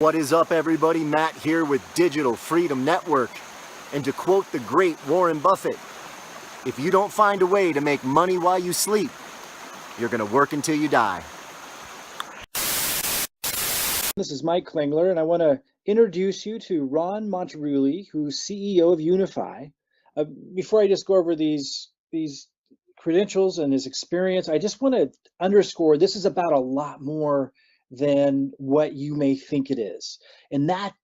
What is up, everybody? Matt here with Digital Freedom Network. And to quote the great Warren Buffett, if you don't find a way to make money while you sleep, you're going to work until you die. This is Mike Klingler, and I want to introduce you to Ron Montaruli, who's CEO of unifii. Before I just go over these credentials and his experience, I just want to underscore this is about a lot more than what you may think it is. And that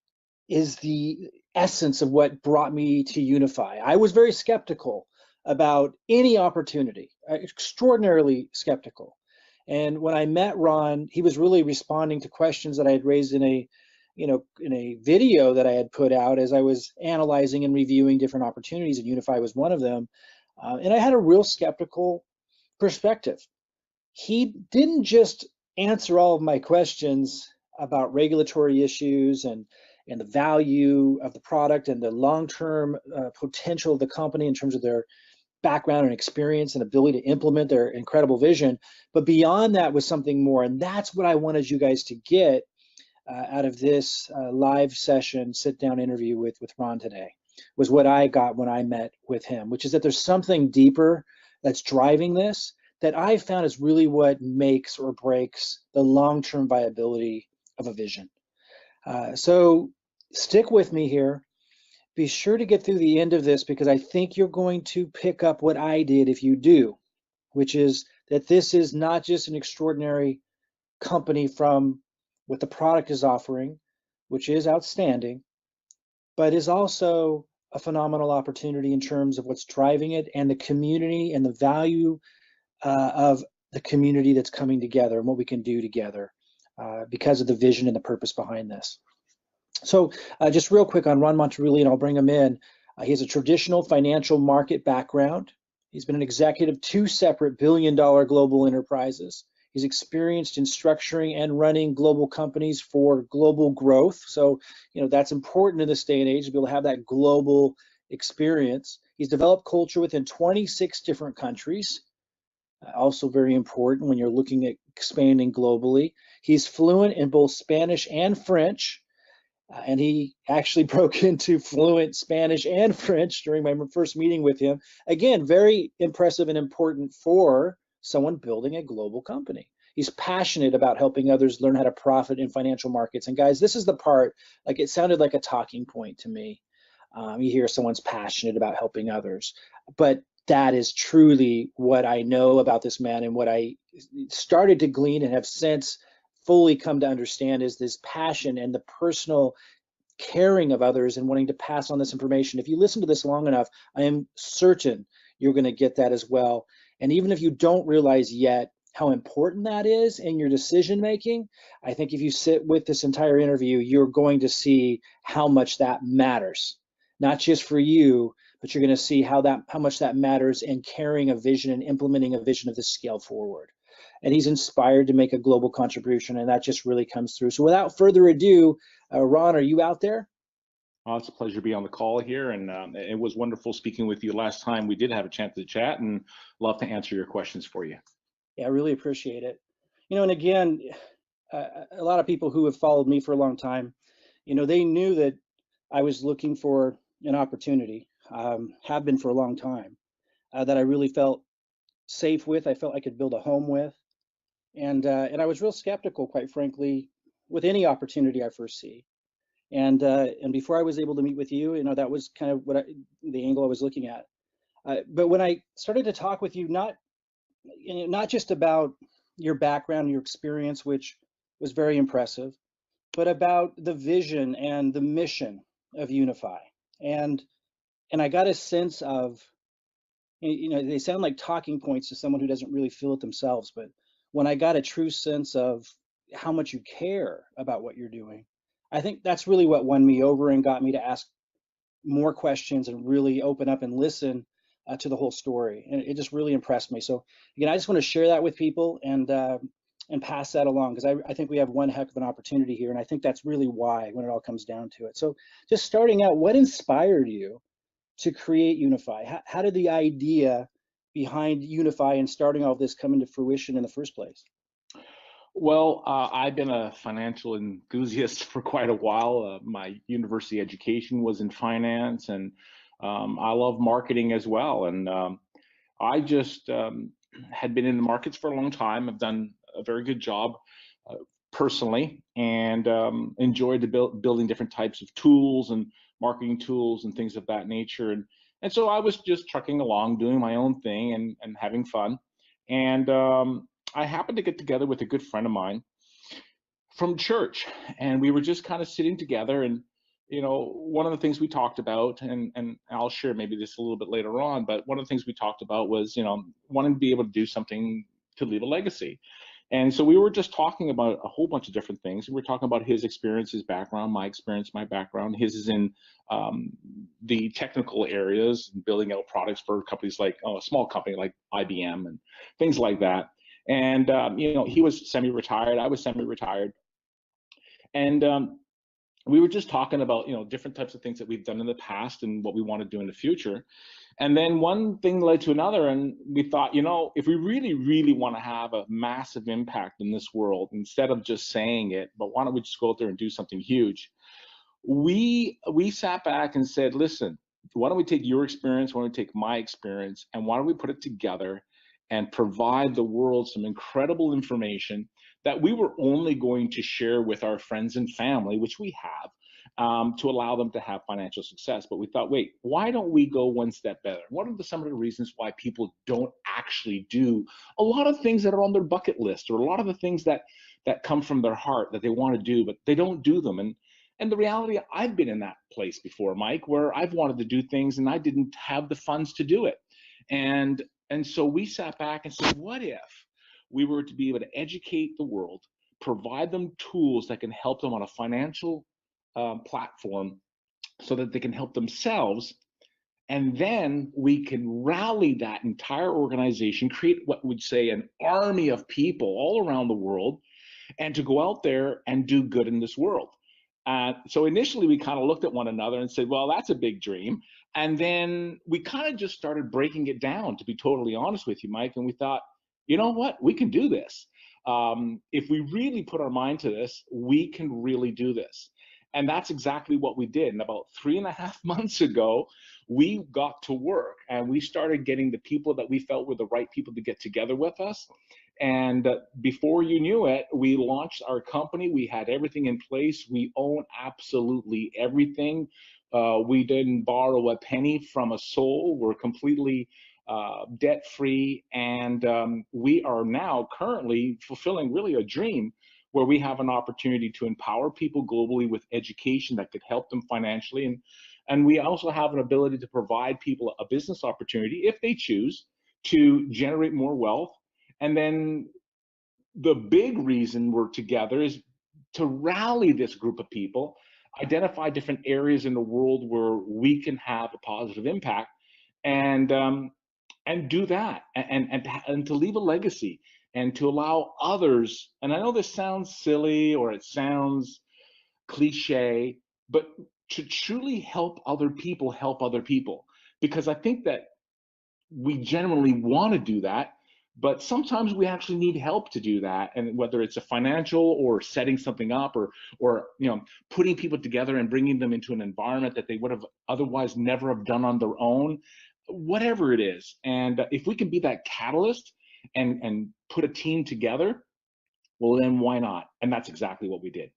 is the essence of what brought me to unifii. I was very skeptical about any opportunity, extraordinarily skeptical. And when I met Ron, he was really responding to questions that I had raised in a video that I had put out as I was analyzing and reviewing different opportunities, and unifii was one of them. And I had a real skeptical perspective. He didn't just answer all of my questions about regulatory issues and the value of the product and the long-term potential of the company in terms of their background and experience and ability to implement their incredible vision. But beyond that was something more. And that's what I wanted you guys to get out of this live session, sit-down interview with Ron today, was what I got when I met with him, which is that there's something deeper that's driving this that I found is really what makes or breaks the long-term viability of a vision. So stick with me here. Be sure to get through the end of this, because I think you're going to pick up what I did if you do, which is that this is not just an extraordinary company from what the product is offering, which is outstanding, but is also a phenomenal opportunity in terms of what's driving it and the community and the value of the community that's coming together and what we can do together because of the vision and the purpose behind this. So just real quick on Ron Montaruli, and I'll bring him in. He has a traditional financial market background. He's been an executive of 2 separate billion-dollar global enterprises. He's experienced in structuring and running global companies for global growth. So, that's important in this day and age to be able to have that global experience. He's developed culture within 26 different countries. Also very important when you're looking at expanding globally. He's fluent in both Spanish and French. And he actually broke into fluent Spanish and French during my first meeting with him. Again, very impressive and important for someone building a global company. He's passionate about helping others learn how to profit in financial markets. And guys, this is the part, like, it sounded like a talking point to me. You hear someone's passionate about helping others, but that is truly what I know about this man, and what I started to glean and have since fully come to understand is this passion and the personal caring of others and wanting to pass on this information. If you listen to this long enough, I am certain you're going to get that as well. And even if you don't realize yet how important that is in your decision making, I think if you sit with this entire interview, you're going to see how much that matters, not just for you, but you're going to see how much that matters in carrying a vision and implementing a vision of this scale forward. And he's inspired to make a global contribution, and that just really comes through. So without further ado, Ron, are you out there? It's a pleasure to be on the call here, and it was wonderful speaking with you last time. We did have a chance to chat, and love to answer your questions for you. Yeah, I really appreciate it. And again, a lot of people who have followed me for a long time, they knew that I was looking for an opportunity, have been for a long time, that I really felt safe with. I felt I could build a home with. And I was real skeptical, quite frankly, with any opportunity I first see. And before I was able to meet with you, that was kind of the angle I was looking at. But when I started to talk with you, not just about your background, your experience, which was very impressive, but about the vision and the mission of unifii. And I got a sense of, they sound like talking points to someone who doesn't really feel it themselves, but when I got a true sense of how much you care about what you're doing, I think that's really what won me over and got me to ask more questions and really open up and listen to the whole story. And it just really impressed me. So again, I just want to share that with people and pass that along, because I think we have one heck of an opportunity here. And I think that's really why, when it all comes down to it. So just starting out, what inspired you to create unifii? How did the idea behind unifii and starting all of this come into fruition in the first place? Well, I've been a financial enthusiast for quite a while. My university education was in finance, and I love marketing as well. And I just had been in the markets for a long time. I've done a very good job uh, personally, and enjoyed building different types of tools and marketing tools and things of that nature. And so I was just trucking along, doing my own thing and having fun. And I happened to get together with a good friend of mine from church, and we were just kind of sitting together. And one of the things we talked about, and I'll share maybe this a little bit later on, but one of the things we talked about was wanting to be able to do something to leave a legacy. And so we were just talking about a whole bunch of different things. We were talking about his experience, his background, my experience, my background. His is in the technical areas, building out products for companies like a small company like IBM and things like that. And he was semi-retired, I was semi-retired, and we were just talking about different types of things that we've done in the past and what we want to do in the future. And then one thing led to another, and we thought, if we really, really want to have a massive impact in this world, instead of just saying it, but why don't we just go out there and do something huge? We sat back and said, listen, why don't we take your experience, why don't we take my experience, and why don't we put it together and provide the world some incredible information that we were only going to share with our friends and family, which we have, to allow them to have financial success. But we thought, wait, why don't we go one step better? What are some of the reasons why people don't actually do a lot of things that are on their bucket list, or a lot of the things that come from their heart that they want to do, but they don't do them? And the reality, I've been in that place before, Mike, where I've wanted to do things and I didn't have the funds to do it. And so we sat back and said, what if we were to be able to educate the world, provide them tools that can help them on a financial platform so that they can help themselves, and then we can rally that entire organization, create what would say an army of people all around the world, and to go out there and do good in this world. So initially we kind of looked at one another and said, well, that's a big dream. And then we kind of just started breaking it down, to be totally honest with you, Mike. And we thought, you know what, we can do this. If we really put our mind to this, we can really do this. And that's exactly what we did. And about 3.5 months ago, we got to work and we started getting the people that we felt were the right people to get together with us. And before you knew it, we launched our company. We had everything in place. We own absolutely everything. We didn't borrow a penny from a soul. We're completely debt free. And we are now currently fulfilling really a dream where we have an opportunity to empower people globally with education that could help them financially. And we also have an ability to provide people a business opportunity, if they choose, to generate more wealth. And then the big reason we're together is to rally this group of people, identify different areas in the world where we can have a positive impact, and do that, and to leave a legacy, and to allow others. And I know this sounds silly or it sounds cliche, but to truly help other people, because I think that we generally want to do that, but sometimes we actually need help to do that. And whether it's a financial or setting something up, or putting people together and bringing them into an environment that they would have otherwise never have done on their own, whatever it is. And if we can be that catalyst and put a team together, well, then why not? And that's exactly what we did.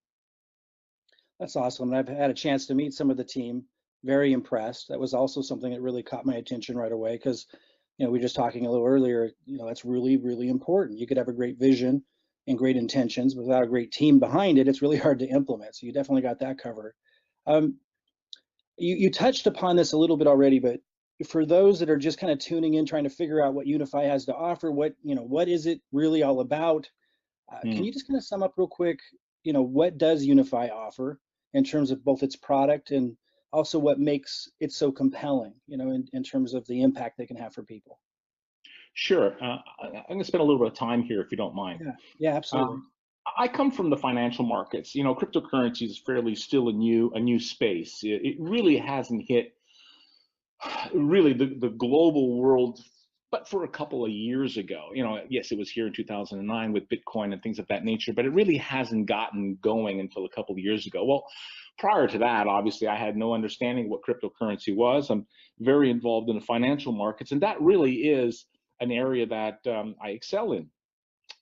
That's awesome. And I've had a chance to meet some of the team. Very impressed. That was also something that really caught my attention right away because, we were just talking a little earlier, that's really, really important. You could have a great vision and great intentions, but without a great team behind it, it's really hard to implement. So you definitely got that covered. Um, you touched upon this a little bit already, but for those that are just kind of tuning in, trying to figure out what unifii has to offer, what is it really all about? Can you just kind of sum up real quick, what does unifii offer in terms of both its product and also what makes it so compelling, in terms of the impact they can have for people? Sure. I'm going to spend a little bit of time here, if you don't mind. Yeah, absolutely. I come from the financial markets. Cryptocurrency is fairly still a new space. It really hasn't hit really the global world but for a couple of years ago. Yes, it was here in 2009 with Bitcoin and things of that nature, but it really hasn't gotten going until a couple of years ago. Well, prior to that, obviously, I had no understanding of what cryptocurrency was. I'm very involved in the financial markets, and that really is an area that I excel in.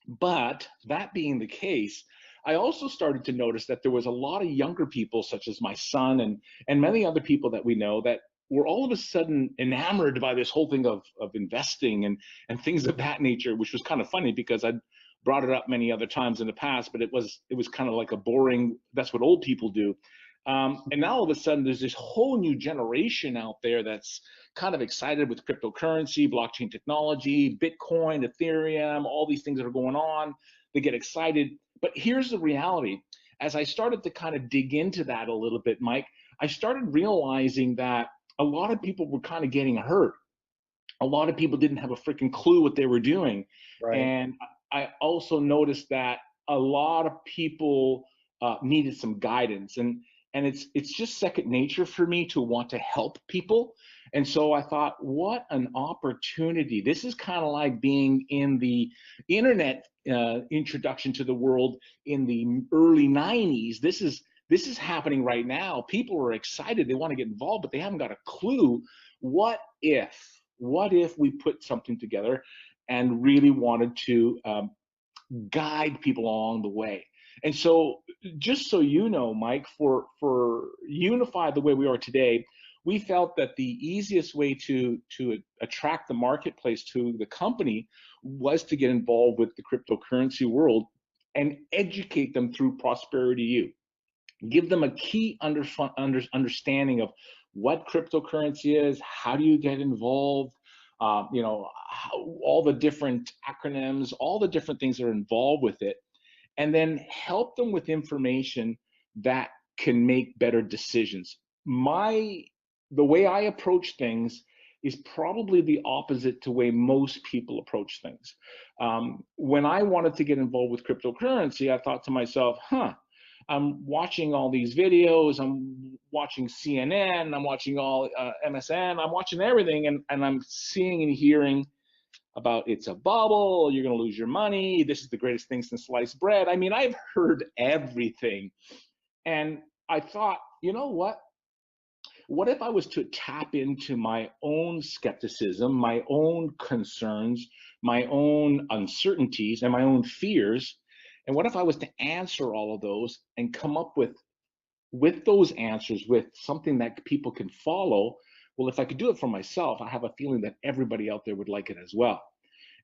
But that being the case, I also started to notice that there was a lot of younger people, such as my son and many other people that we know, that were all of a sudden enamored by this whole thing of investing and things of that nature, which was kind of funny because I'd brought it up many other times in the past, but it was kind of like a boring, that's what old people do. And now all of a sudden there's this whole new generation out there that's kind of excited with cryptocurrency, blockchain technology, Bitcoin, Ethereum, all these things that are going on. They get excited. But here's the reality. As I started to kind of dig into that a little bit, Mike, I started realizing that a lot of people were kind of getting hurt. A lot of people didn't have a freaking clue what they were doing. Right. And I also noticed that a lot of people needed some guidance. And it's just second nature for me to want to help people. And so I thought, what an opportunity. This is kind of like being in the internet introduction to the world in the early 90s. This is happening right now. People are excited. They want to get involved, but they haven't got a clue. What if we put something together and really wanted to guide people along the way? And so, just so you know, Mike, for Unify the way we are today, we felt that the easiest way to attract the marketplace to the company was to get involved with the cryptocurrency world and educate them through Prosperity U. Give them a key understanding of what cryptocurrency is, how do you get involved, all the different acronyms, all the different things that are involved with it, and then help them with information that can make better decisions. The way I approach things is probably the opposite to the way most people approach things. When I wanted to get involved with cryptocurrency, I thought to myself, I'm watching all these videos, I'm watching CNN, I'm watching all MSN, I'm watching everything, and I'm seeing and hearing about it's a bubble, you're going to lose your money, this is the greatest thing since sliced bread. I mean, I've heard everything. And I thought, you know what? What if I was to tap into my own skepticism, my own concerns, my own uncertainties, and my own fears? And what if I was to answer all of those and come up with those answers, with something that people can follow? Well, if I could do it for myself, I have a feeling that everybody out there would like it as well.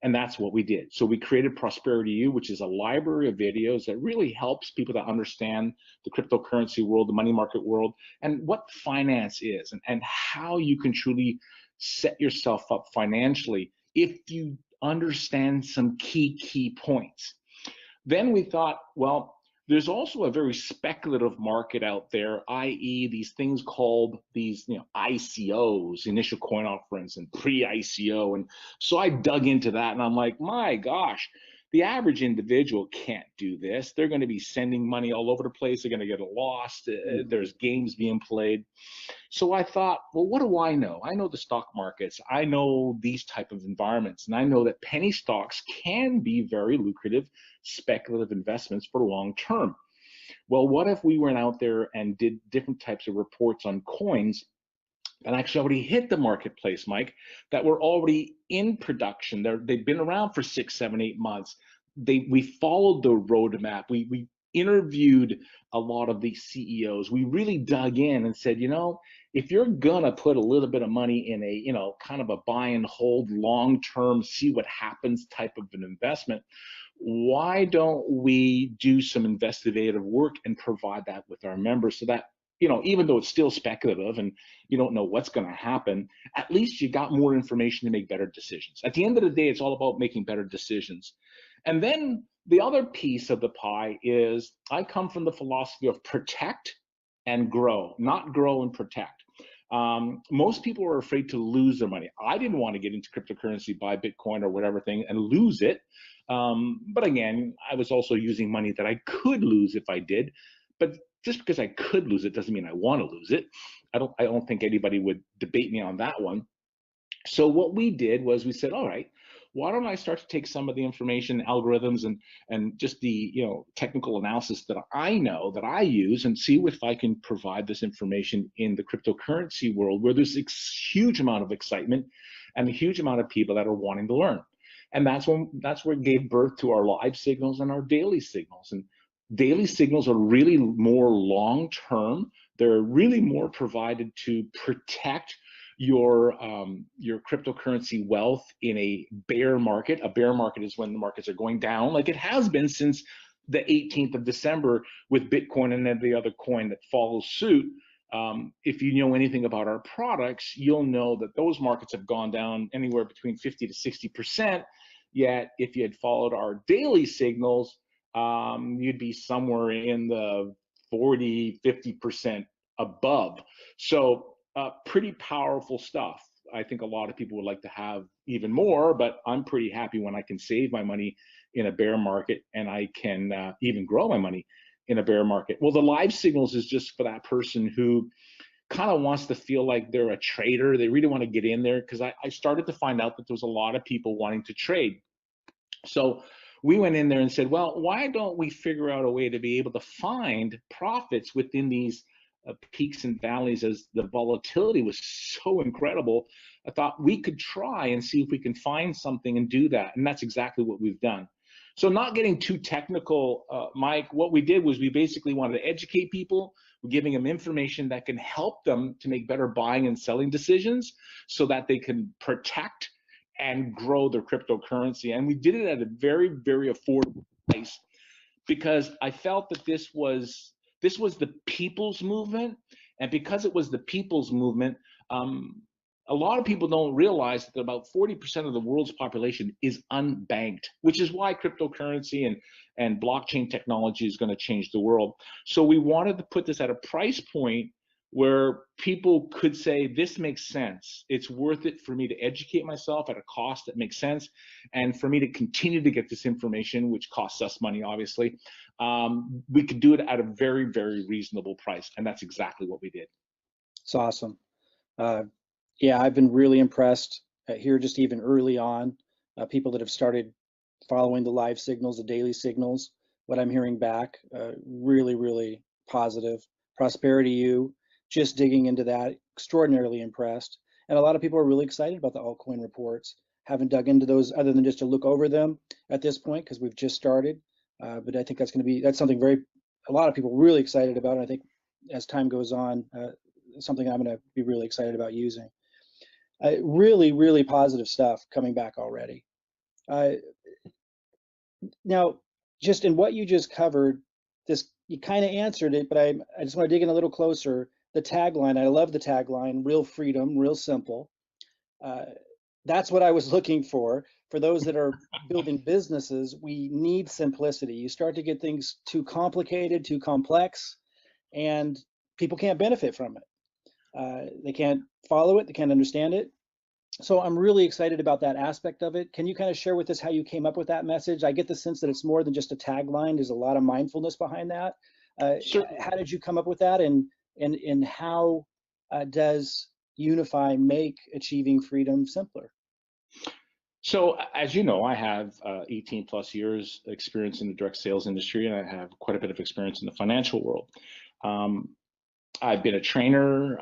And that's what we did. So we created Prosperity U, which is a library of videos that really helps people to understand the cryptocurrency world, the money market world, and what finance is, and how you can truly set yourself up financially if you understand some key points. Then we thought, well, there's also a very speculative market out there, i.e. these things called these, ICOs, initial coin offerings, and pre-ICO. And so I dug into that and I'm like, my gosh, the average individual can't do this. They're going to be sending money all over the place. They're going to get lost. There's games being played. So I thought, well, what do I know? I know the stock markets. I know these type of environments. And I know that penny stocks can be very lucrative, speculative investments for long term. Well, what if we went out there and did different types of reports on coins that actually already hit the marketplace, Mike, that were already in production? They've been around for 6, 7, 8 months. We followed the roadmap. We interviewed a lot of these CEOs. We really dug in and said, if you're gonna put a little bit of money in a, kind of a buy and hold, long-term, see what happens type of an investment, why don't we do some investigative work and provide that with our members so that, even though it's still speculative and you don't know what's going to happen, at least you got more information to make better decisions. At the end of the day, it's all about making better decisions. And then the other piece of the pie is I come from the philosophy of protect and grow, not grow and protect. Most people are afraid to lose their money. I didn't want to get into cryptocurrency, buy Bitcoin or whatever thing and lose it. But again, I was also using money that I could lose if I did. But just because I could lose it doesn't mean I want to lose it. I don't think anybody would debate me on that one. So what we did was we said, all right, why don't I start to take some of the information, algorithms, and just the technical analysis that I know that I use, and see if I can provide this information in the cryptocurrency world where there's a huge amount of excitement and a huge amount of people that are wanting to learn. And that's where it gave birth to our live signals and our daily signals. And daily signals are really more long term. They're really more provided to protect your cryptocurrency wealth in a bear market. A bear market is when the markets are going down, like it has been since the 18th of December with Bitcoin and every other coin that follows suit. If you know anything about our products, you'll know that those markets have gone down anywhere between 50 to 60%. Yet, if you had followed our daily signals, you'd be somewhere in the 40, 50% above. So pretty powerful stuff. I think a lot of people would like to have even more, but I'm pretty happy when I can save my money in a bear market, and I can even grow my money in a bear market. Well, the live signals is just for that person who kind of wants to feel like they're a trader. They really want to get in there, because I started to find out that there was a lot of people wanting to trade. So we went in there and said, well, why don't we figure out a way to be able to find profits within these peaks and valleys as the volatility was so incredible? I thought we could try and see if we can find something and do that. And that's exactly what we've done. So not getting too technical, Mike, what we did was we basically wanted to educate people. We're giving them information that can help them to make better buying and selling decisions so that they can protect and grow their cryptocurrency. And we did it at a very, very affordable price, because I felt that this was the people's movement. And because it was the people's movement, a lot of people don't realize that about 40% of the world's population is unbanked, which is why cryptocurrency and blockchain technology is going to change the world. So we wanted to put this at a price point where people could say, this makes sense. It's worth it for me to educate myself at a cost that makes sense, and for me to continue to get this information, which costs us money, obviously. We could do it at a very, very reasonable price, and that's exactly what we did. It's awesome. Yeah, I've been really impressed here just even early on. People that have started following the live signals, the daily signals, what I'm hearing back, really, really positive. Prosperity U, just digging into that, extraordinarily impressed. And a lot of people are really excited about the altcoin reports. Haven't dug into those other than just to look over them at this point, because we've just started. But I think that's something a lot of people really excited about. And I think as time goes on, something I'm going to be really excited about using. Really, really positive stuff coming back already. Now, just in what you just covered, you kind of answered it, but I just want to dig in a little closer. The tagline, I love the tagline, real freedom, real simple. That's what I was looking for. For those that are building businesses, we need simplicity. You start to get things too complicated, too complex, and people can't benefit from it. They can't follow it, they can't understand it. So I'm really excited about that aspect of it. Can you kind of share with us how you came up with that message? I get the sense that it's more than just a tagline. There's a lot of mindfulness behind that. Sure. How did you come up with that, and how does unifii make achieving freedom simpler? So, as you know, I have 18 plus years experience in the direct sales industry, and I have quite a bit of experience in the financial world. I've been a trainer,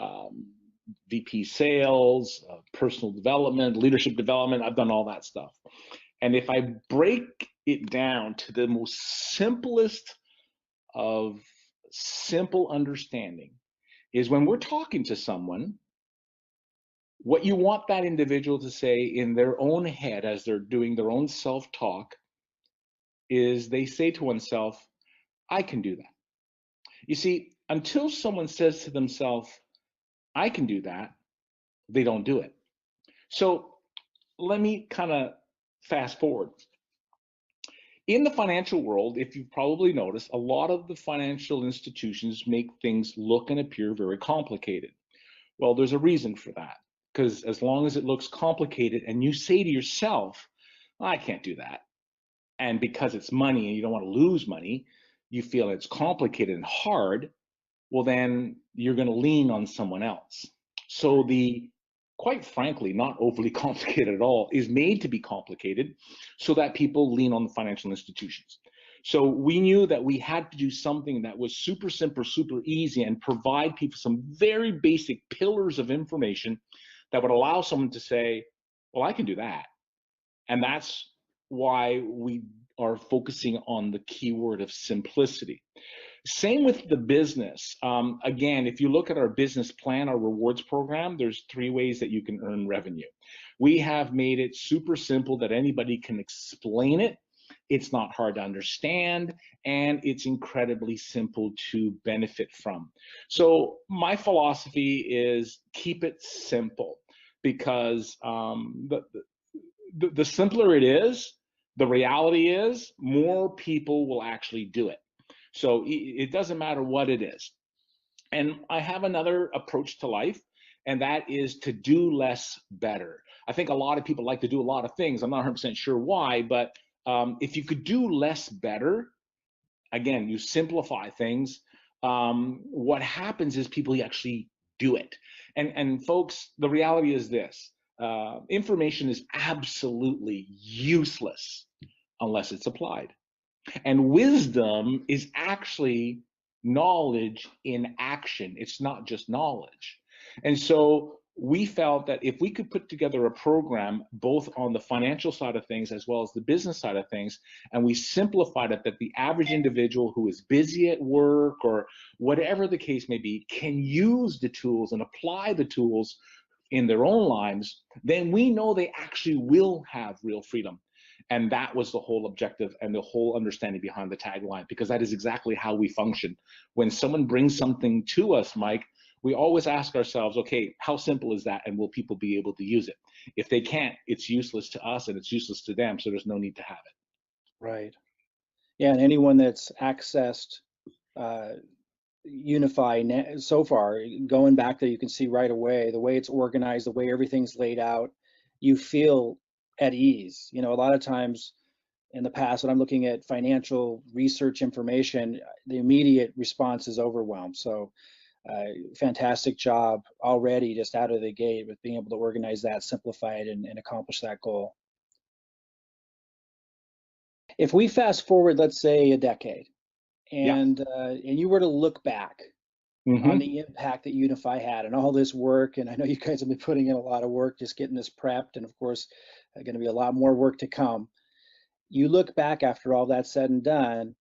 VP sales, personal development, leadership development. I've done all that stuff. And if I break it down to the most simplest of simple understanding, is when we're talking to someone, what you want that individual to say in their own head as they're doing their own self-talk is they say to oneself, I can do that. You see, until someone says to themselves, I can do that, they don't do it. So let me kind of fast forward. In the financial world, if you've probably noticed, a lot of the financial institutions make things look and appear very complicated. Well, there's a reason for that, because as long as it looks complicated and you say to yourself, I can't do that, and because it's money and you don't want to lose money, you feel it's complicated and hard, well, then you're going to lean on someone else. So the quite frankly, not overly complicated at all, is made to be complicated so that people lean on the financial institutions. So we knew that we had to do something that was super simple, super easy, and provide people some very basic pillars of information that would allow someone to say, well, I can do that. And that's why we are focusing on the keyword of simplicity. Same with the business. Again, if you look at our business plan, our rewards program, there's 3 ways that you can earn revenue. We have made it super simple that anybody can explain it. It's not hard to understand, and it's incredibly simple to benefit from. So my philosophy is keep it simple, because the simpler it is, the reality is more people will actually do it. So it doesn't matter what it is. And I have another approach to life, and that is to do less better. I think a lot of people like to do a lot of things. I'm not 100% sure why, but if you could do less better, again, you simplify things. What happens is people actually do it. And folks, the reality is this: information is absolutely useless unless it's applied. And wisdom is actually knowledge in action. It's not just knowledge. And so we felt that if we could put together a program both on the financial side of things as well as the business side of things, and we simplified it that the average individual who is busy at work or whatever the case may be can use the tools and apply the tools in their own lives, then we know they actually will have real freedom. And that was the whole objective and the whole understanding behind the tagline, because that is exactly how we function. When someone brings something to us, Mike, we always ask ourselves, okay, how simple is that? And will people be able to use it? If they can't, it's useless to us and it's useless to them. So there's no need to have it. Right. Yeah, and anyone that's accessed uh, unifii so far, going back there, you can see right away the way it's organized, the way everything's laid out, you feel at ease. You know, a lot of times in the past when I'm looking at financial research information, the immediate response is overwhelmed. So fantastic job already just out of the gate with being able to organize that, simplify it, and accomplish that goal. If we fast forward, let's say a decade, Yeah. and you were to look back on the impact that unifii had and all this work, and I know you guys have been putting in a lot of work just getting this prepped, and of course going to be a lot more work to come. You look back after all that's said and done,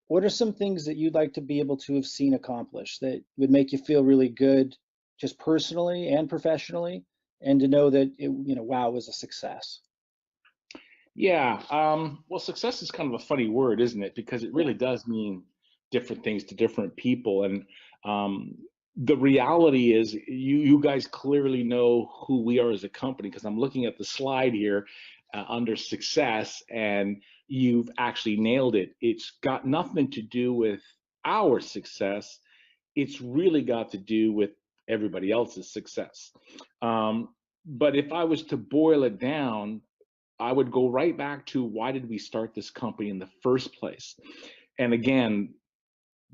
what are some things that you'd like to be able to have seen accomplished that would make you feel really good, just personally and professionally, and to know that it, you know, wow, it was a success? Yeah. Well, success is kind of a funny word, isn't it? Because it Yeah. really does mean different things to different people. And um, the reality is, you guys clearly know who we are as a company, because I'm looking at the slide here under success, and you've actually nailed it. It's got nothing to do with our success. It's really got to do with everybody else's success. But if I was to boil it down, I would go right back to why did we start this company in the first place? And again,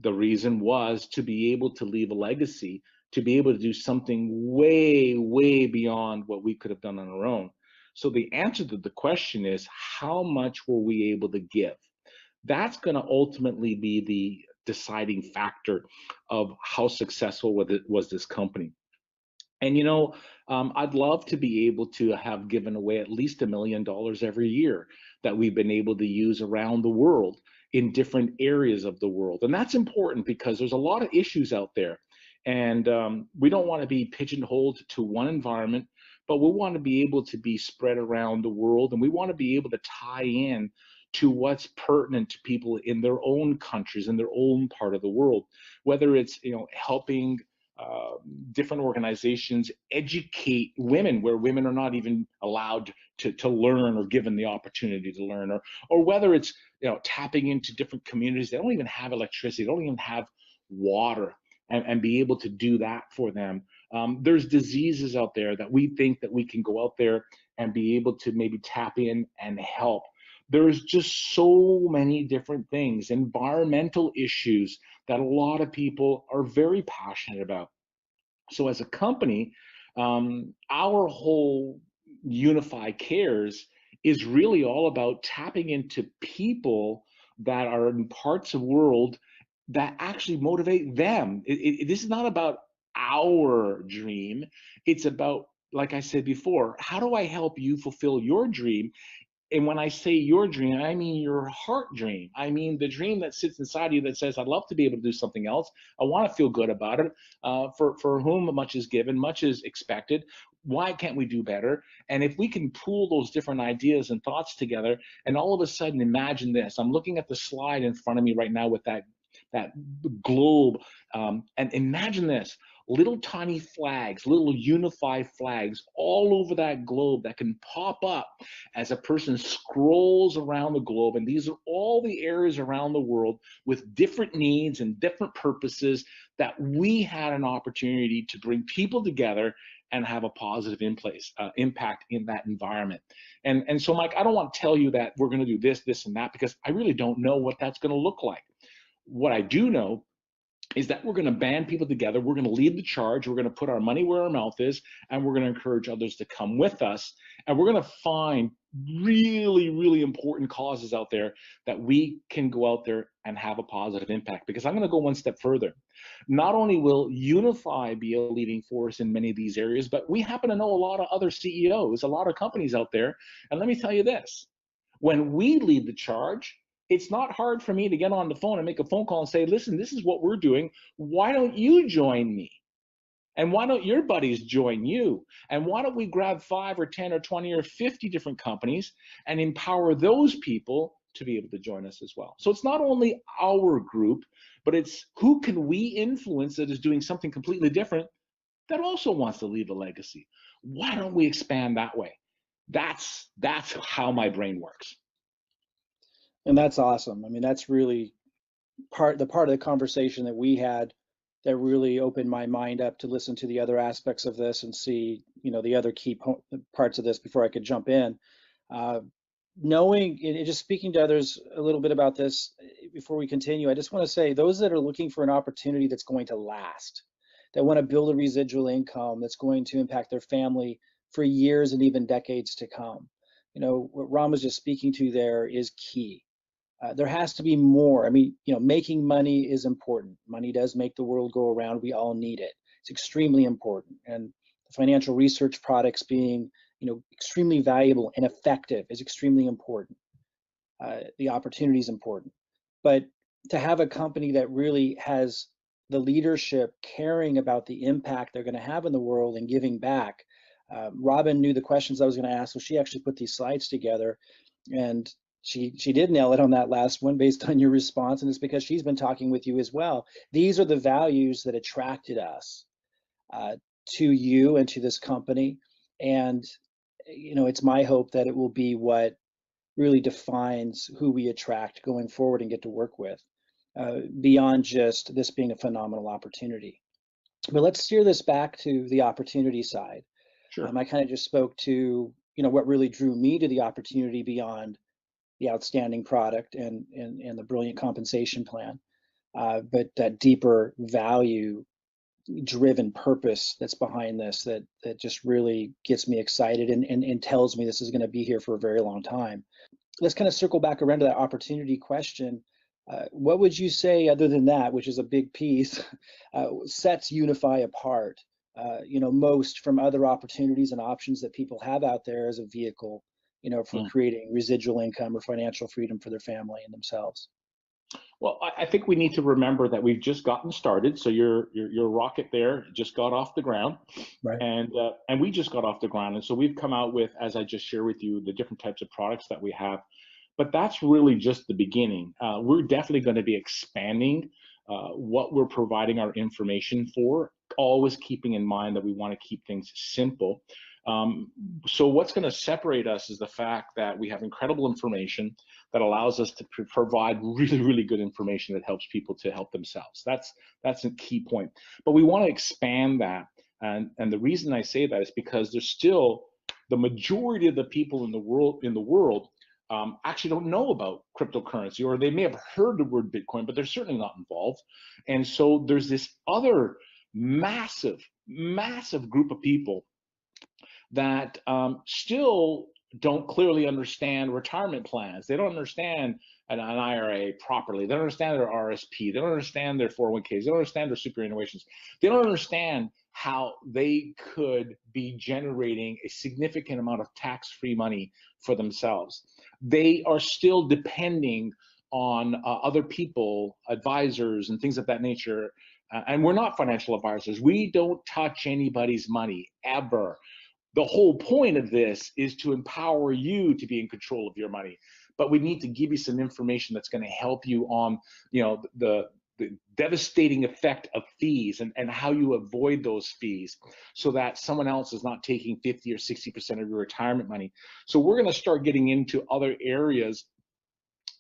the reason was to be able to leave a legacy, to be able to do something way, way beyond what we could have done on our own. So the answer to the question is, how much were we able to give? That's going to ultimately be the deciding factor of how successful was this company. And I'd love to be able to have given away at least $1 million every year that we've been able to use around the world in different areas of the world. And that's important because there's a lot of issues out there. And we don't want to be pigeonholed to one environment, but we want to be able to be spread around the world. And we want to be able to tie in to what's pertinent to people in their own countries, in their own part of the world, whether it's, helping uh, different organizations educate women where women are not even allowed to learn or given the opportunity to learn, or whether it's tapping into different communities that don't even have electricity, don't even have water, and be able to do that for them. There's diseases out there that we think that we can go out there and be able to maybe tap in and help. There's just so many different things, environmental issues that a lot of people are very passionate about. So as a company, Our whole Unify Cares is really all about tapping into people that are in parts of the world that actually motivate them. This is not about our dream. It's about, like I said before, how do I help you fulfill your dream? And when I say your dream, I mean your heart dream. I mean the dream that sits inside you that says, I'd love to be able to do something else. I want to feel good about it. For whom much is given, much is expected. Why can't we do better? And if we can pool those different ideas and thoughts together, and all of a sudden imagine this. I'm looking at the slide in front of me right now with that globe. And imagine this, little tiny flags, little unified flags all over that globe that can pop up as a person scrolls around the globe. And these are all the areas around the world with different needs and different purposes that we had an opportunity to bring people together and have a positive impact in that environment. And so, Mike, I don't want to tell you that we're going to do this, this, and that, because I really don't know what that's going to look like. What I do know is that we're going to band people together. We're going to lead the charge. We're going to put our money where our mouth is, and we're going to encourage others to come with us. And we're going to find really, really important causes out there that we can go out there and have a positive impact. Because I'm going to go one step further. Not only will Unify be a leading force in many of these areas, but we happen to know a lot of other CEOs, a lot of companies out there. And let me tell you this, when we lead the charge, it's not hard for me to get on the phone and make a phone call and say, listen, this is what we're doing. Why don't you join me? And why don't your buddies join you? And why don't we grab 5 or 10 or 20 or 50 different companies and empower those people to be able to join us as well? So it's not only our group, but it's who can we influence that is doing something completely different that also wants to leave a legacy. Why don't we expand that way? That's how my brain works. And that's awesome. I mean, that's really part of the conversation that we had that really opened my mind up to listen to the other aspects of this and see, the other key parts of this before I could jump in. Knowing and just speaking to others a little bit about this before we continue, I just want to say those that are looking for an opportunity that's going to last, that want to build a residual income that's going to impact their family for years and even decades to come. What Ron was just speaking to there is key. There has to be more. I mean, making money is important. Money does make the world go around. We all need it. It's extremely important. And the financial research products being, extremely valuable and effective is extremely important. The opportunity is important. But to have a company that really has the leadership caring about the impact they're going to have in the world and giving back. Robin knew the questions I was going to ask, so she actually put these slides together. And she did nail it on that last one based on your response, and it's because she's been talking with you as well. These are the values that attracted us to you and to this company, and it's my hope that it will be what really defines who we attract going forward and get to work with, beyond just this being a phenomenal opportunity. But let's steer this back to the opportunity side. Sure. I kind of just spoke to what really drew me to the opportunity beyond the outstanding product and the brilliant compensation plan, but that deeper value driven purpose that's behind this that just really gets me excited and tells me this is going to be here for a very long time. Let's kind of circle back around to that opportunity question. What would you say, other than that, which is a big piece, sets Unify apart, most from other opportunities and options that people have out there as a vehicle, for creating residual income or financial freedom for their family and themselves? Well, I think we need to remember that we've just gotten started. So your rocket there just got off the ground, right? And we just got off the ground, and so we've come out with, as I just shared with you, the different types of products that we have. But that's really just the beginning. We're definitely going to be expanding what we're providing our information for, always keeping in mind that we want to keep things simple. So what's going to separate us is the fact that we have incredible information that allows us to provide really, really good information that helps people to help themselves. That's a key point. But we want to expand that. And the reason I say that is because there's still the majority of the people in the world actually don't know about cryptocurrency, or they may have heard the word Bitcoin, but they're certainly not involved. And so there's this other massive massive group of people that still don't clearly understand retirement plans. They don't understand an IRA properly. They don't understand their RSP. They don't understand their 401ks. They don't understand their superannuations. They don't understand how they could be generating a significant amount of tax-free money for themselves. They are still depending on other people, advisors, and things of that nature. And we're not financial advisors. We don't touch anybody's money ever. The whole point of this is to empower you to be in control of your money, but we need to give you some information that's going to help you on, the devastating effect of fees and how you avoid those fees so that someone else is not taking 50 or 60% of your retirement money. So we're going to start getting into other areas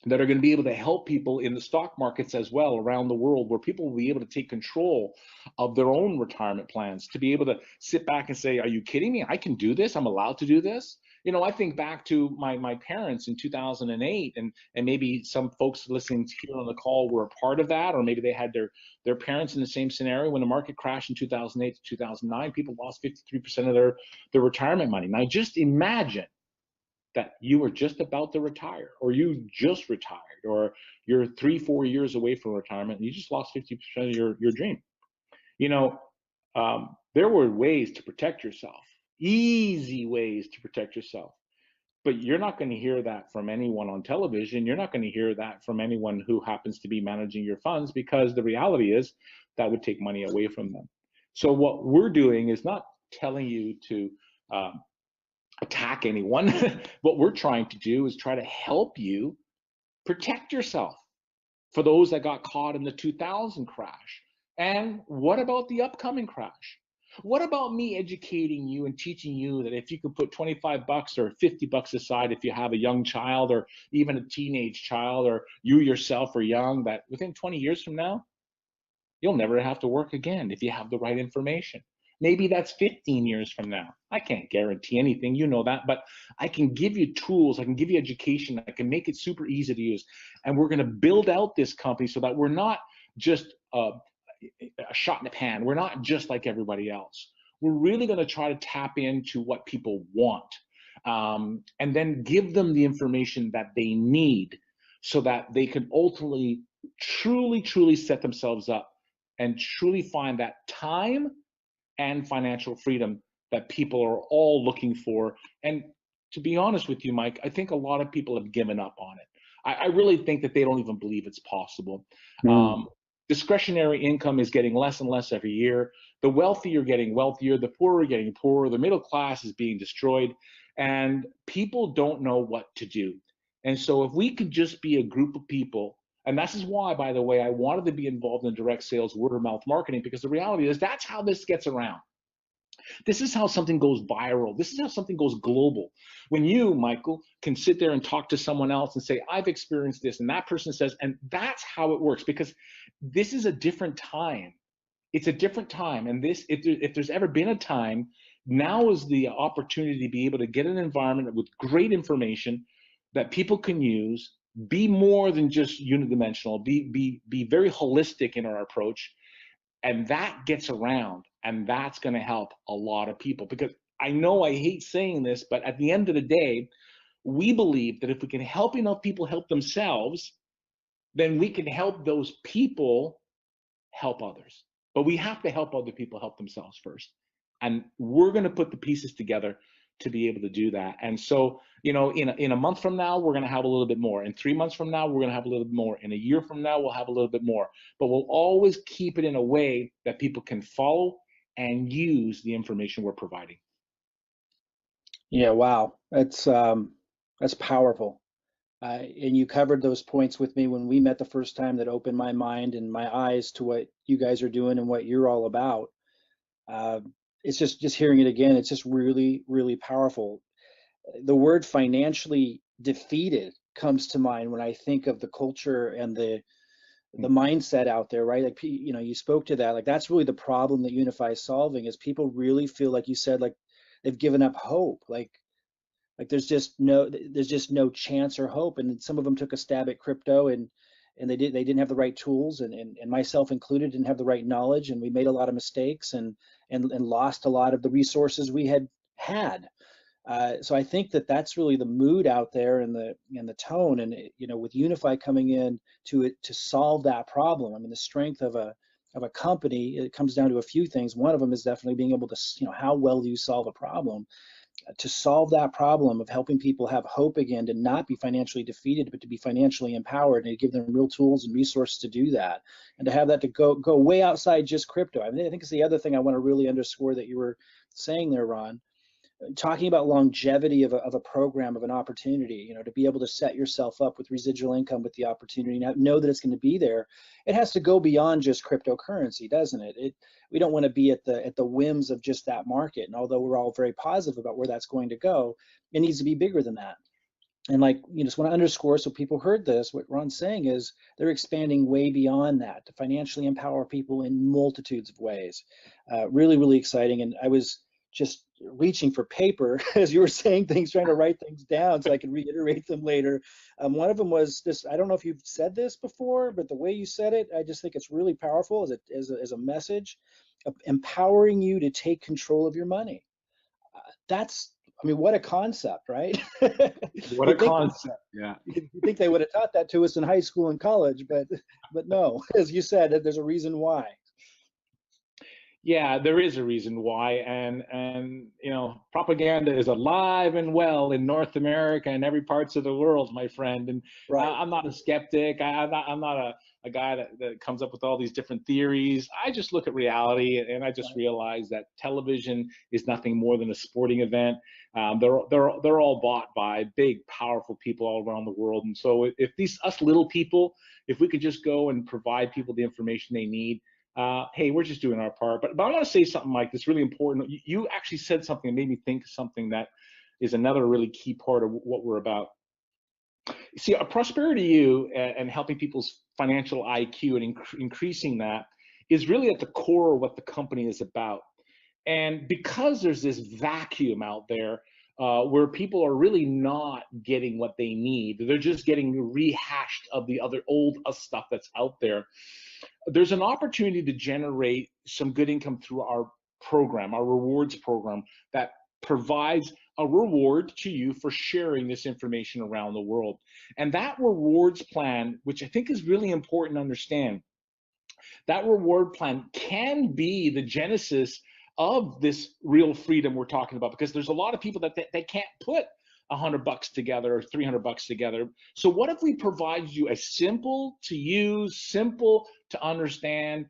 that are going to be able to help people in the stock markets as well around the world, where people will be able to take control of their own retirement plans, to be able to sit back and say, are you kidding me? I can do this. I'm allowed to do this. I think back to my parents in 2008, and maybe some folks listening here on the call were a part of that, or maybe they had their parents in the same scenario. When the market crashed in 2008 to 2009, people lost 53% of their retirement money. Now just imagine that you were just about to retire, or you just retired, or you're 3-4 years away from retirement, and you just lost 50% of your dream. There were ways to protect yourself, easy ways to protect yourself, but you're not going to hear that from anyone on television. You're not going to hear that from anyone who happens to be managing your funds, because the reality is that would take money away from them. So what we're doing is not telling you to attack anyone. What we're trying to do is try to help you protect yourself for those that got caught in the 2000 crash. And what about the upcoming crash? What about me educating you and teaching you that if you could put 25 bucks or 50 bucks aside, if you have a young child or even a teenage child, or you yourself are young, that within 20 years from now, you'll never have to work again if you have the right information. Maybe that's 15 years from now. I can't guarantee anything, you know that, but I can give you tools, I can give you education, I can make it super easy to use. And we're going to build out this company so that we're not just a shot in the pan. We're not just like everybody else. We're really going to try to tap into what people want, and then give them the information that they need so that they can ultimately truly set themselves up and truly find that time and financial freedom that people are all looking for. And to be honest with you, Mike, I think a lot of people have given up on it. I really think that they don't even believe it's possible. Discretionary income is getting less and less every year. The wealthy are getting wealthier, the poor are getting poorer, the middle class is being destroyed, and people don't know what to do. And so if we could just be a group of people, and this is why, by the way, I wanted to be involved in direct sales, word of mouth marketing, because the reality is that's how this gets around. This is how something goes viral. This is how something goes global. When you, Michael, can sit there and talk to someone else and say, I've experienced this, and that person says, and that's how it works, because this is a different time. It's a different time. And this, if there's ever been a time, now is the opportunity to be able to get an environment with great information that people can use, be more than just unidimensional, be very holistic in our approach. And that gets around, and that's going to help a lot of people. Because I know I hate saying this, but at the end of the day, we believe that if we can help enough people help themselves, then we can help those people help others. But we have to help other people help themselves first. And we're going to put the pieces together to be able to do that. And so, in a month from now, we're going to have a little bit more. In 3 months from now, we're going to have a little bit more. In a year from now, we'll have a little bit more. But we'll always keep it in a way that people can follow and use the information we're providing. Yeah, wow, that's powerful. And you covered those points with me when we met the first time, that opened my mind and my eyes to what you guys are doing and what you're all about. It's just hearing it again, it's just really, really powerful. The word financially defeated comes to mind when I think of the culture and the mindset out there, right? Like, you spoke to that. Like, that's really the problem that unifii is solving, is people really feel, like you said, like they've given up hope. Like there's just no chance or hope. And some of them took a stab at crypto, and and they didn't have the right tools, and myself included didn't have the right knowledge, and we made a lot of mistakes and lost a lot of the resources we had. So I think that that's really the mood out there, and the tone, and with unifii coming in to solve that problem. I mean, the strength of a company, it comes down to a few things. One of them is definitely being able to, how well do you solve a problem? To solve that problem of helping people have hope again, to not be financially defeated, but to be financially empowered, and to give them real tools and resources to do that, and to have that to go way outside just crypto. I mean, I think it's the other thing I want to really underscore that you were saying there, Ron, talking about longevity of a program, of an opportunity, to be able to set yourself up with residual income with the opportunity, know that it's going to be there. It has to go beyond just cryptocurrency, doesn't it? We don't want to be at the whims of just that market. And although we're all very positive about where that's going to go, it needs to be bigger than that. And just want to underscore, so people heard this, what Ron's saying is they're expanding way beyond that to financially empower people in multitudes of ways. Really, really exciting. And I was just reaching for paper as you were saying things, trying to write things down so I could reiterate them later. One of them was this, I don't know if you've said this before, but the way you said it, I just think it's really powerful as a message of empowering you to take control of your money. What a concept, right? What a concept, yeah. You think they would have taught that to us in high school and college, but no, as you said, there's a reason why. Yeah, there is a reason why, and propaganda is alive and well in North America and every parts of the world, my friend. And right. I'm not a skeptic. I'm not a guy that comes up with all these different theories. I just look at reality, and I just realize that television is nothing more than a sporting event. They're all bought by big, powerful people all around the world. And so if us little people, if we could just go and provide people the information they need, hey, we're just doing our part. But I want to say something, Mike, that's really important. You actually said something that made me think of something that is another really key part of what we're about. See, a Prosperity U and helping people's financial IQ and increasing that is really at the core of what the company is about. And because there's this vacuum out there where people are really not getting what they need, they're just getting rehashed of the other old stuff that's out there. There's an opportunity to generate some good income through our program, our rewards program, that provides a reward to you for sharing this information around the world. And that rewards plan, which I think is really important to understand, that reward plan can be the genesis of this real freedom we're talking about, because there's a lot of people that they can't put $100 together or $300 together. So what if we provide you a simple to use, simple to understand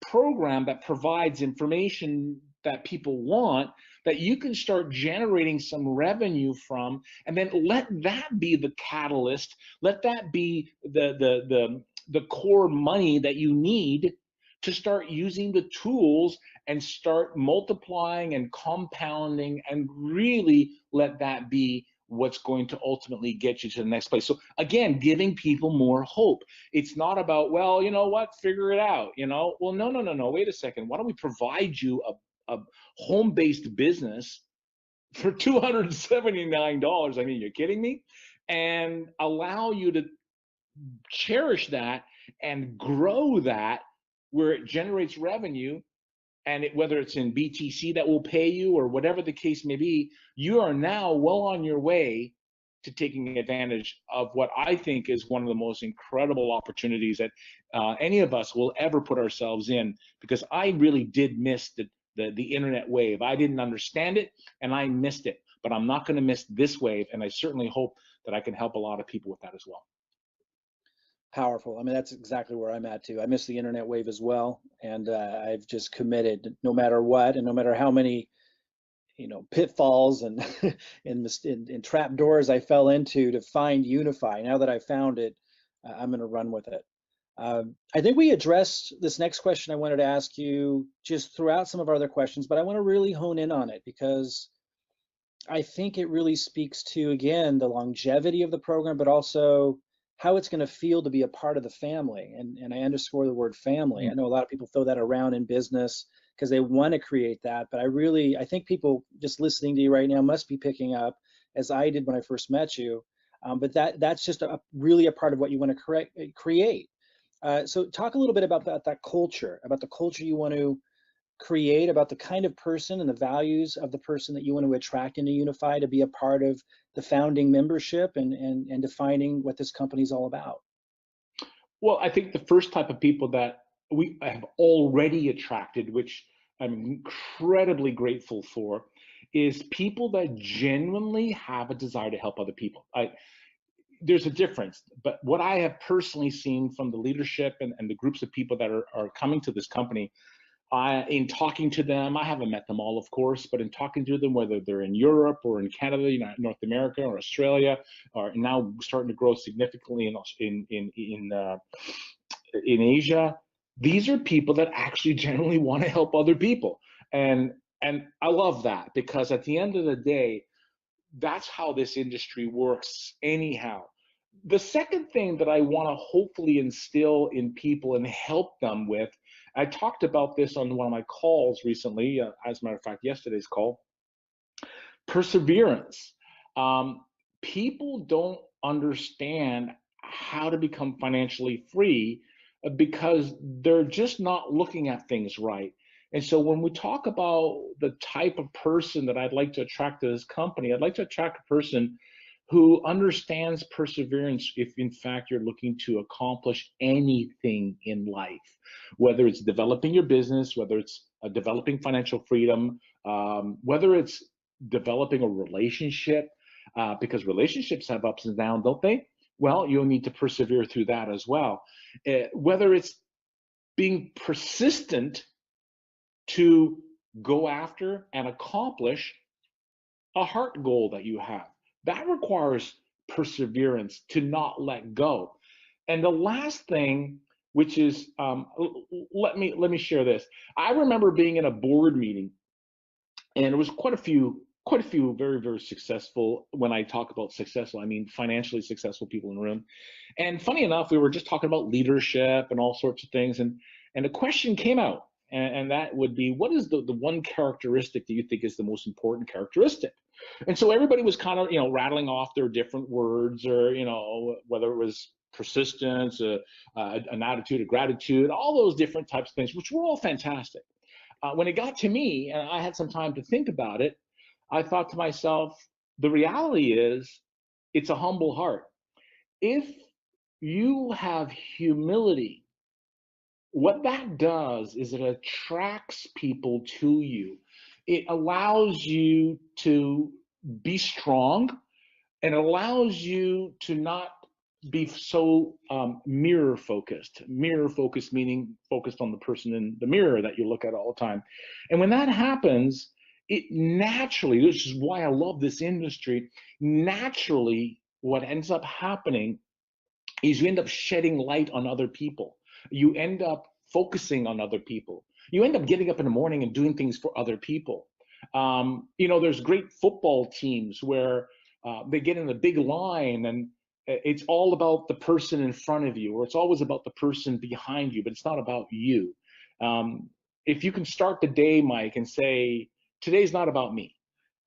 program that provides information that people want, that you can start generating some revenue from, and then let that be the catalyst, let that be the core money that you need to start using the tools and start multiplying and compounding, and really let that be what's going to ultimately get you to the next place. So again, giving people more hope. It's not about, well, you know what, figure it out, Well, no, wait a second. Why don't we provide you a home-based business for $279? I mean, you're kidding me? And allow you to cherish that and grow that, where it generates revenue, and whether it's in BTC that will pay you or whatever the case may be, you are now well on your way to taking advantage of what I think is one of the most incredible opportunities that any of us will ever put ourselves in, because I really did miss the internet wave. I didn't understand it and I missed it, but I'm not going to miss this wave, and I certainly hope that I can help a lot of people with that as well. Powerful. I mean, that's exactly where I'm at too. I miss the internet wave as well, and I've just committed, no matter what, and no matter how many, pitfalls and and trap doors I fell into, to find unifii. Now that I found it, I'm going to run with it. I think we addressed this next question I wanted to ask you just throughout some of our other questions, but I want to really hone in on it, because I think it really speaks to, again, the longevity of the program, but also how it's going to feel to be a part of the family. And I underscore the word family. I know a lot of people throw that around in business because they want to create that, but I think people just listening to you right now must be picking up, as I did when I first met you, but that's just really a part of what you want to create. So talk a little bit about that culture, about the culture you want to create, about the kind of person and the values of the person that you want to attract into Unify to be a part of the founding membership and defining what this company is all about. Well, I think the first type of people that we have already attracted, which I'm incredibly grateful for, is people that genuinely have a desire to help other people. There's a difference, but what I have personally seen from the leadership and the groups of people that are coming to this company, in talking to them, I haven't met them all, of course, but in talking to them, whether they're in Europe or in Canada, North America or Australia, or now starting to grow significantly in Asia, these are people that actually genuinely want to help other people, and I love that, because at the end of the day, that's how this industry works anyhow. The second thing that I want to hopefully instill in people and help them with, I talked about this on one of my calls recently, as a matter of fact, yesterday's call, perseverance. People don't understand how to become financially free because they're just not looking at things right. And so when we talk about the type of person that I'd like to attract to this company, I'd like to attract a person who understands perseverance if in fact you're looking to accomplish anything in life, whether it's developing your business, whether it's developing financial freedom, whether it's developing a relationship, because relationships have ups and downs, don't they? Well, you'll need to persevere through that as well. Whether it's being persistent to go after and accomplish a heart goal that you have, that requires perseverance to not let go. And the last thing, which is, let me share this. I remember being in a board meeting, and it was quite a few very, very successful. When I talk about successful, I mean financially successful people in the room. And funny enough, we were just talking about leadership and all sorts of things, and a question came out, and that would be, what is the one characteristic that you think is the most important characteristic? And so everybody was kind of, rattling off their different words, or, whether it was persistence, an attitude of gratitude, all those different types of things, which were all fantastic. When it got to me and I had some time to think about it, I thought to myself, the reality is it's a humble heart. If you have humility, what that does is it attracts people to you. It allows you to be strong, and it allows you to not be so mirror focused. Mirror focused meaning focused on the person in the mirror that you look at all the time. And when that happens, it naturally, which is why I love this industry, naturally what ends up happening is you end up shedding light on other people. You end up focusing on other people. You end up getting up in the morning and doing things for other people. There's great football teams where they get in a big line, and it's all about the person in front of you, or it's always about the person behind you, but it's not about you. If you can start the day, Mike, and say, today's not about me.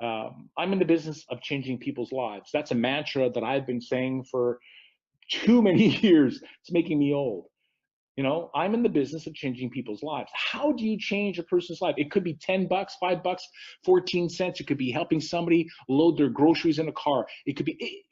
I'm in the business of changing people's lives. That's a mantra that I've been saying for too many years. It's making me old. I'm in the business of changing people's lives. How do you change a person's life? It could be $10, $5, 14 cents. It could be helping somebody load their groceries in a car. It could be,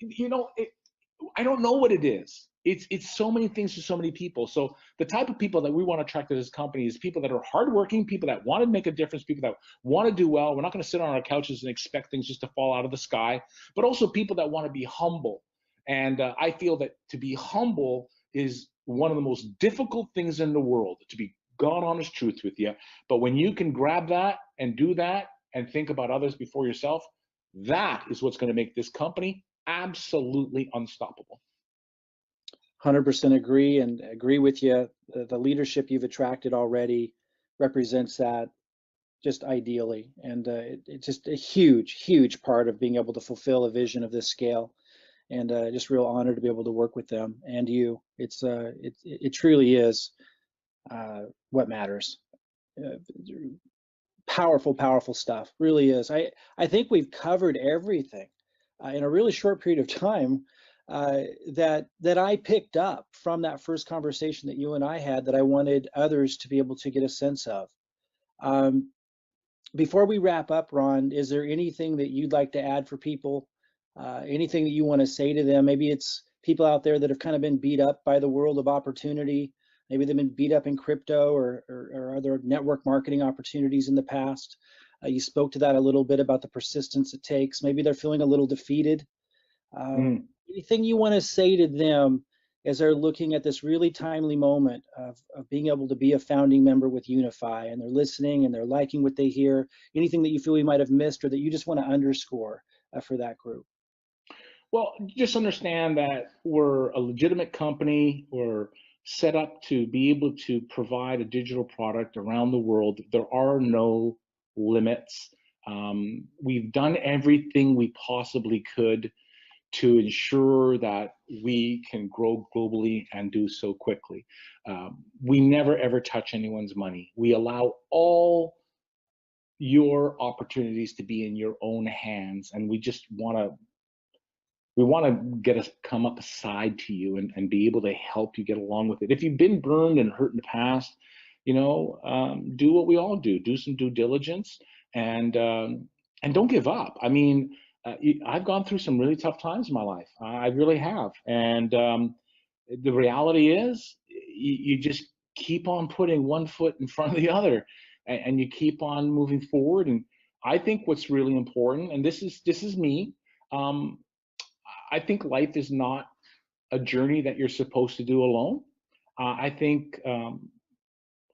I don't know what it is. It's so many things to so many people. So the type of people that we want to attract to this company is people that are hardworking, people that want to make a difference, people that want to do well. We're not going to sit on our couches and expect things just to fall out of the sky, but also people that want to be humble. And I feel that to be humble is one of the most difficult things in the world, to be God honest truth with you. But when you can grab that and do that and think about others before yourself, that is what's going to make this company absolutely unstoppable. 100% agree, and agree with you. The leadership you've attracted already represents that just ideally. And it's just a huge, huge part of being able to fulfill a vision of this scale. And just real honor to be able to work with them and you. It truly is what matters. Powerful, powerful stuff. Really is. I think we've covered everything in a really short period of time. that I picked up from that first conversation that you and I had that I wanted others to be able to get a sense of. Um, Before we wrap up, Ron, is there anything that you'd like to add for people? Anything that you want to say to them? Maybe it's people out there that have kind of been beat up by the world of opportunity. Maybe they've been beat up in crypto or other network marketing opportunities in the past. You spoke to that a little bit about the persistence it takes. Maybe they're feeling a little defeated. Mm. Anything you want to say to them as they're looking at this really timely moment of being able to be a founding member with Unify, and they're listening and they're liking what they hear? Anything that you feel we might have missed or that you just want to underscore for that group? Well, just understand that we're a legitimate company. We're set up to be able to provide a digital product around the world. There are no limits. We've done everything we possibly could to ensure that we can grow globally and do so quickly. We never ever touch anyone's money. We allow all your opportunities to be in your own hands, and we just want to get us come up aside to you and be able to help you get along with it. If you've been burned and hurt in the past, do what we all do. Do some due diligence and don't give up. I mean, I've gone through some really tough times in my life. I really have. And the reality is, you just keep on putting one foot in front of the other, and you keep on moving forward. And I think what's really important, and this is me. Um, I think life is not a journey that you're supposed to do alone. I think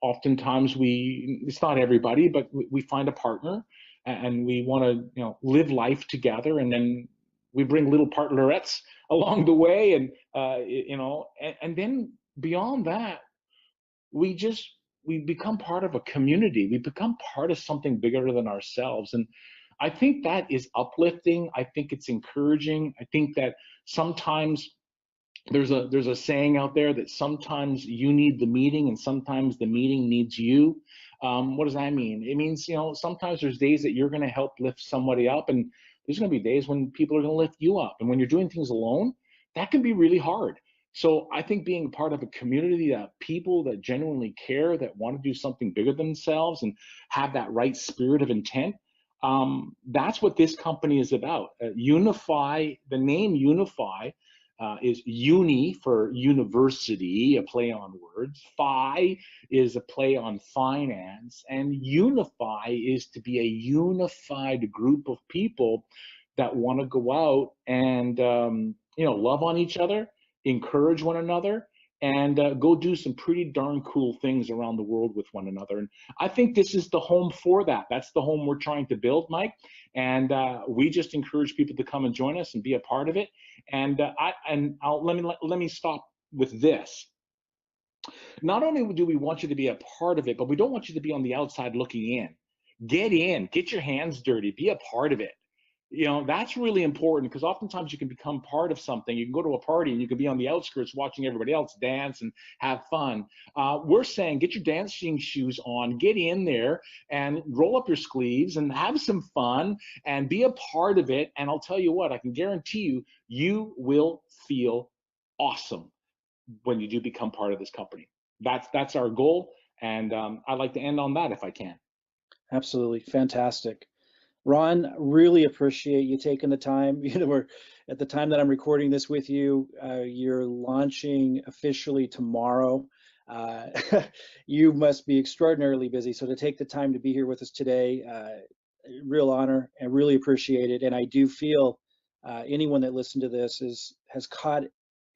oftentimes it's not everybody, but we find a partner and we want to, live life together, and then we bring little partnerettes along the way, and then beyond that, we become part of a community. We become part of something bigger than ourselves. And I think that is uplifting. I think it's encouraging. I think that sometimes there's a saying out there that sometimes you need the meeting and sometimes the meeting needs you. What does that mean? It means, sometimes there's days that you're going to help lift somebody up, and there's going to be days when people are going to lift you up. And when you're doing things alone, that can be really hard. So I think being part of a community that people that genuinely care, that want to do something bigger than themselves and have that right spirit of intent, that's what this company is about. Unify, the name Unify, is uni for university, a play on words. Phi is a play on finance. And unify is to be a unified group of people that want to go out and, love on each other, encourage one another, and go do some pretty darn cool things around the world with one another. And I think this is the home for that. That's the home we're trying to build, Mike. And we just encourage people to come and join us and be a part of it. And let me stop with this. Not only do we want you to be a part of it, but we don't want you to be on the outside looking in. Get in, get your hands dirty, be a part of it. That's really important, because oftentimes you can become part of something. You can go to a party and you can be on the outskirts watching everybody else dance and have fun. We're saying get your dancing shoes on, get in there and roll up your sleeves and have some fun and be a part of it. And I'll tell you what, I can guarantee you, you will feel awesome when you do become part of this company. That's our goal. And I'd like to end on that if I can. Absolutely. Fantastic. Ron, really appreciate you taking the time. We're at the time that I'm recording this with you, you're launching officially tomorrow. You must be extraordinarily busy. So to take the time to be here with us today, real honor, and really appreciate it. And I do feel anyone that listened to this has caught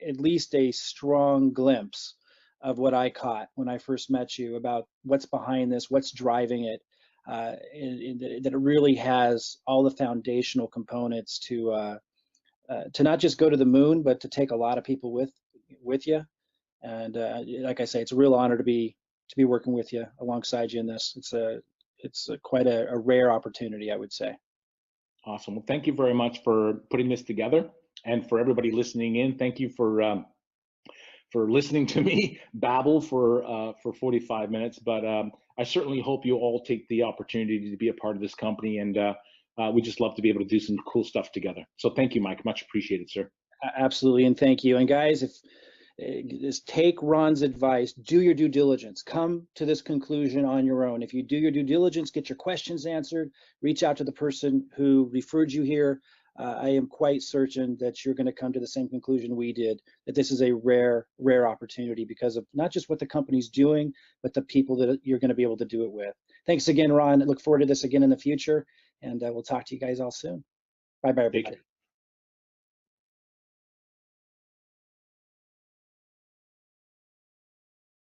at least a strong glimpse of what I caught when I first met you about what's behind this, what's driving it. And that it really has all the foundational components to not just go to the moon, but to take a lot of people with you. And like I say, it's a real honor to be working with you alongside you in this. It's quite a rare opportunity, I would say. Awesome. Well, thank you very much for putting this together, and for everybody listening in. Thank you for listening to me babble for 45 minutes. But I certainly hope you all take the opportunity to be a part of this company, and we just love to be able to do some cool stuff together. So thank you, Mike. Much appreciated, sir. Absolutely, and thank you. And guys, if just take Ron's advice, do your due diligence, come to this conclusion on your own. If you do your due diligence, get your questions answered, reach out to the person who referred you here. I am quite certain that you're going to come to the same conclusion we did, that this is a rare opportunity because of not just what the company's doing, but the people that you're going to be able to do it with. Thanks again, Ron. I look forward to this again in the future, and we'll talk to you guys all soon. Bye-bye, everybody.